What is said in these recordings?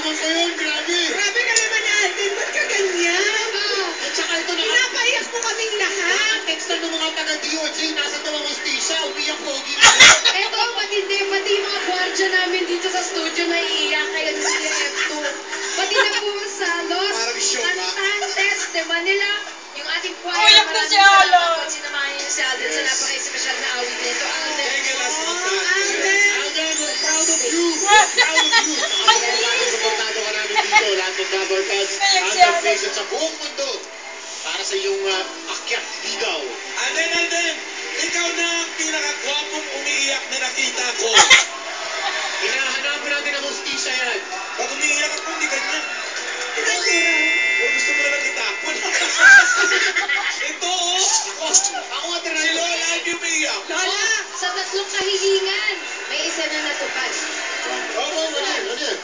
naman ko yun, grabe. Grabe ka naman, Alden. Ba't ka ganyan? At saka ito na, Pinapaiyak mo kaming lahat. ang text ng mga taga-DOJ, nasa daw ang hostisya, umiyak pogi na. Eto, pati yung mga gwardiya namin dito sa studio na iiyak kayo sa CF2. Pati na po sa Los Parang show ka. Cantantes de Manila, yung ating choir. Uyak na si Maraming Alden. salamat po sinamahan niyo si Alden sa napaka-espesyal na awit nito. Alden. Thank you, last one. Alden. Alden, we're proud of you. We're proud of you. Suportado ka namin dito. Lahat ng Gabber fans, Alden Nation sa buong mundo. Para sa iyong akyat ligaw. Alden, ikaw na ang pinakagwapong umiiyak na nakita ko. Hinahanapin natin ang hostisya yan. Pag umiiyak ako, hindi ganyan. O gusto mo na lang itapon. Ito, Ako nga si tinayo. Lola ang umiiyak. Lola! Sa tatlong kahilingan, may isa na natupad. Oo, ano yan?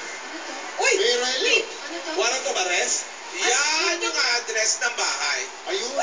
Uy! May Raelo. Ano to? Warang Tomares? Yan yung address ng bahay. Ayun.